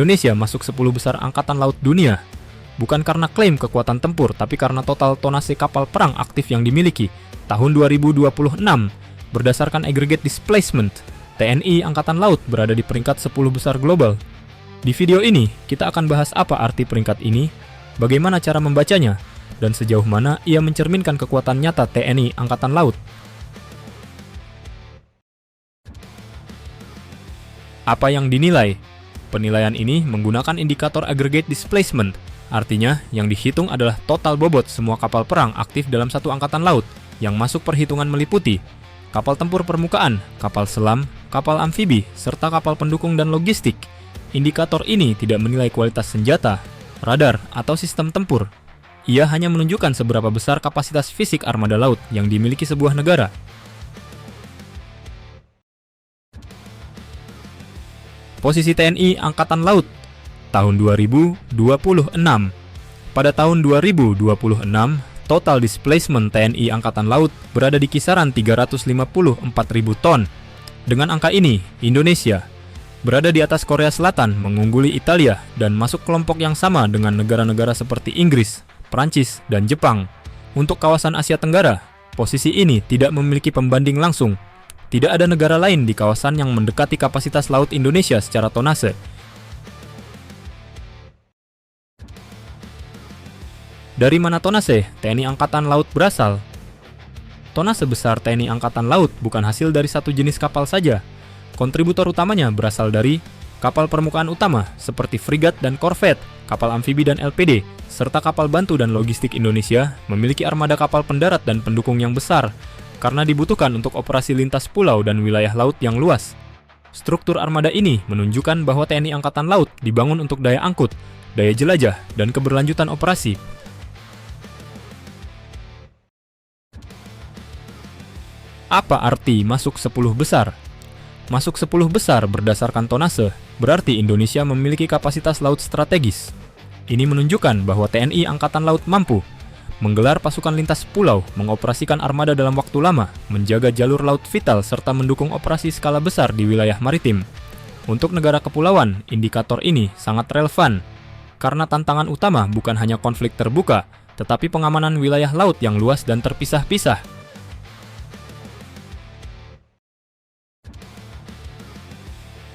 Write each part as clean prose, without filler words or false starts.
Indonesia masuk 10 besar angkatan laut dunia. Bukan karena klaim kekuatan tempur, tapi karena total tonase kapal perang aktif yang dimiliki. Tahun 2026, berdasarkan aggregate displacement, TNI Angkatan Laut berada di peringkat 10 besar global. Di video ini, kita akan bahas apa arti peringkat ini, bagaimana cara membacanya, dan sejauh mana ia mencerminkan kekuatan nyata TNI Angkatan Laut. Apa yang dinilai? Penilaian ini menggunakan indikator aggregate displacement, artinya yang dihitung adalah total bobot semua kapal perang aktif dalam satu angkatan laut, yang masuk perhitungan meliputi kapal tempur permukaan, kapal selam, kapal amfibi, serta kapal pendukung dan logistik. Indikator ini tidak menilai kualitas senjata, radar, atau sistem tempur. Ia hanya menunjukkan seberapa besar kapasitas fisik armada laut yang dimiliki sebuah negara. Posisi TNI Angkatan Laut tahun 2026. Pada tahun 2026, total displacement TNI Angkatan Laut berada di kisaran 354.000 ton. Dengan angka ini, Indonesia berada di atas Korea Selatan, mengungguli Italia, dan masuk kelompok yang sama dengan negara-negara seperti Inggris, Prancis, dan Jepang. Untuk kawasan Asia Tenggara, posisi ini tidak memiliki pembanding langsung. Tidak ada negara lain di kawasan yang mendekati kapasitas laut Indonesia secara tonase. Dari mana tonase TNI Angkatan Laut berasal? Tonase besar TNI Angkatan Laut bukan hasil dari satu jenis kapal saja. Kontributor utamanya berasal dari kapal permukaan utama seperti frigat dan korvet, kapal amfibi dan LPD, serta kapal bantu dan logistik. Indonesia memiliki armada kapal pendarat dan pendukung yang besar, karena dibutuhkan untuk operasi lintas pulau dan wilayah laut yang luas. Struktur armada ini menunjukkan bahwa TNI Angkatan Laut dibangun untuk daya angkut, daya jelajah, dan keberlanjutan operasi. Apa arti masuk 10 besar? Masuk 10 besar berdasarkan tonase, berarti Indonesia memiliki kapasitas laut strategis. Ini menunjukkan bahwa TNI Angkatan Laut mampu menggelar pasukan lintas pulau, mengoperasikan armada dalam waktu lama, menjaga jalur laut vital, serta mendukung operasi skala besar di wilayah maritim. Untuk negara kepulauan, indikator ini sangat relevan, karena tantangan utama bukan hanya konflik terbuka, tetapi pengamanan wilayah laut yang luas dan terpisah-pisah.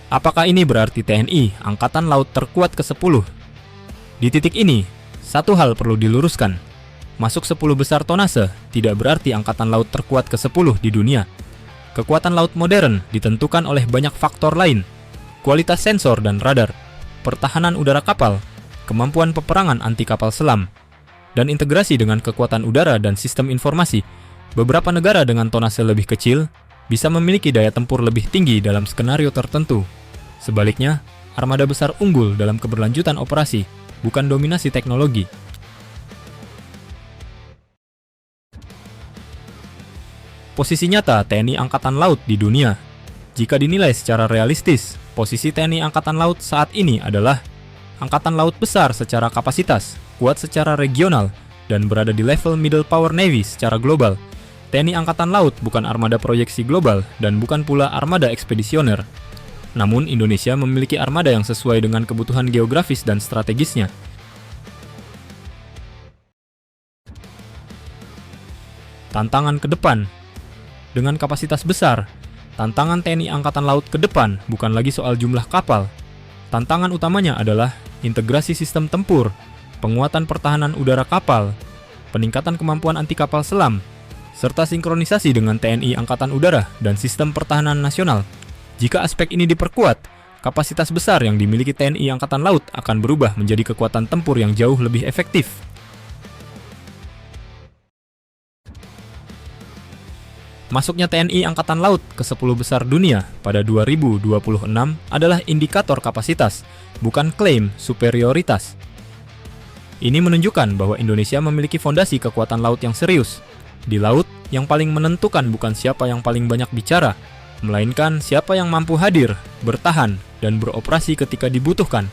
Apakah ini berarti TNI Angkatan Laut terkuat ke-10? Di titik ini, satu hal perlu diluruskan. Masuk 10 besar tonase tidak berarti Angkatan Laut terkuat ke-10 di dunia. Kekuatan laut modern ditentukan oleh banyak faktor lain. Kualitas sensor dan radar, pertahanan udara kapal, kemampuan peperangan anti kapal selam, dan integrasi dengan kekuatan udara dan sistem informasi. Beberapa negara dengan tonase lebih kecil bisa memiliki daya tempur lebih tinggi dalam skenario tertentu. Sebaliknya, armada besar unggul dalam keberlanjutan operasi, bukan dominasi teknologi. Posisi nyata TNI Angkatan Laut di dunia. Jika dinilai secara realistis, posisi TNI Angkatan Laut saat ini adalah Angkatan Laut besar secara kapasitas, kuat secara regional, dan berada di level middle power navy secara global. TNI Angkatan Laut bukan armada proyeksi global dan bukan pula armada ekspedisioner. Namun, Indonesia memiliki armada yang sesuai dengan kebutuhan geografis dan strategisnya. Tantangan ke depan. Dengan kapasitas besar, tantangan TNI Angkatan Laut ke depan bukan lagi soal jumlah kapal. Tantangan utamanya adalah integrasi sistem tempur, penguatan pertahanan udara kapal, peningkatan kemampuan anti kapal selam, serta sinkronisasi dengan TNI Angkatan Udara dan sistem pertahanan nasional. Jika aspek ini diperkuat, kapasitas besar yang dimiliki TNI Angkatan Laut akan berubah menjadi kekuatan tempur yang jauh lebih efektif. Masuknya TNI Angkatan Laut ke 10 besar dunia pada 2026 adalah indikator kapasitas, bukan klaim superioritas. Ini menunjukkan bahwa Indonesia memiliki fondasi kekuatan laut yang serius. Di laut, yang paling menentukan bukan siapa yang paling banyak bicara, melainkan siapa yang mampu hadir, bertahan, dan beroperasi ketika dibutuhkan.